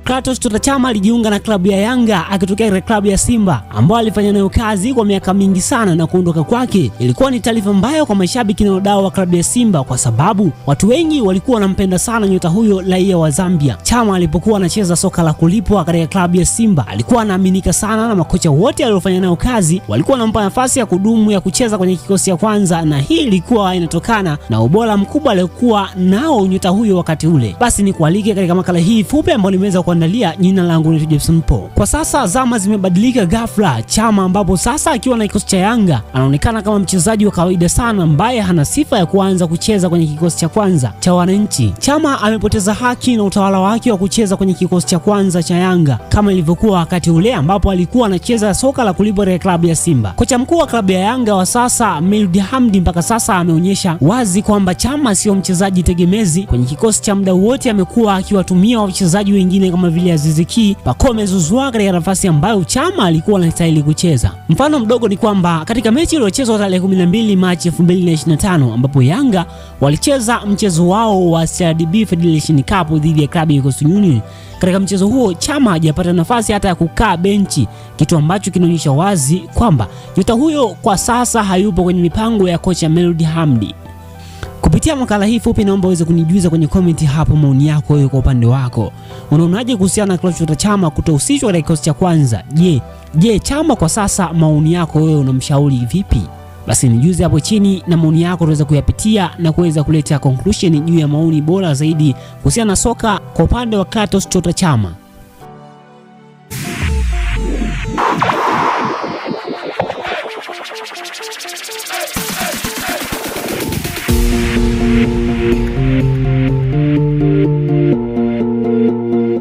Clatous Chota Chama alijiunga na klabu ya Yanga akitokea katika klabu ya Simba ambao alifanya nayo kazi kwa miaka mingi sana, na kuondoka kwake ilikuwa ni taarifa mbaya kwa mashabiki na wadau wa klabu ya Simba, kwa sababu watu wengi walikuwa wanampenda sana nyota huyo raia wa Zambia. Chama alipokuwa anacheza soka la kulipwa katika klabu ya Simba alikuwa anaaminika sana, na makocha wote aliofanya nayo kazi walikuwa wanampa nafasi ya kudumu ya kucheza kwenye kikosi cha kwanza, na hii ilikuwa inatokana na ubora mkubwa aliokuwa nao nyota huyo wakati ule. Basi ni kualike katika makala hii fupi ambayo nimeweza kuandalia. Jina langu ni Jepson Po. Kwa sasa zama zimebadilika ghafla. Chama ambapo sasa akiwa na kikosi cha Yanga anaonekana kama mchezaji wa kawaida sana ambaye hana sifa ya kuanza kucheza kwenye kikosi cha kwanza cha wananchi. Chama amepoteza haki na utawala wake wa kucheza kwenye kikosi cha kwanza cha Yanga kama ilivyokuwa wakati ule ambapo alikuwa anacheza soka la kulipwa katika klabu ya Simba. Kocha mkuu wa klabu ya Yanga wa sasa Melody Hamdi mpaka sasa ameonyesha wazi kwamba Chama sio mchezaji tegemezi kwenye kikosi cha muda wote. Amekuwa akiwatumia wachezaji wengine kama vile Aziz Ki, Pacome Zouzoua katika nafasi ambayo Chama alikuwa anastahili kucheza. Mfano mdogo ni kwamba katika mechi iliyochezwa tarehe 12 Machi 2025 ambapo Yanga walicheza mchezo wao wa CRDB Federation Cup dhidi ya klabu ya Coastal Union. Katika mchezo huo Chama hajapata nafasi hata ya kukaa benchi, kitu ambacho kinaonyesha wazi kwamba nyota huyo kwa sasa hayupo kwenye mipango ya kocha Melody Hamdi. Kupitia makala hii fupi naomba uweze kunijuza kwenye comment hapo maoni yako wewe kwa upande wako. Unaonaje kuhusiana na Clatous Chota Chama kutohusishwa katika kikosi cha kwanza? Je, Chama kwa sasa maoni yako wewe unamshauri vipi? Basi nijuze hapo chini na maoni yako tuweza kuyapitia na kuweza kuleta conclusion juu ya maoni bora zaidi kuhusiana na soka kwa upande wa Clatous Chota Chama.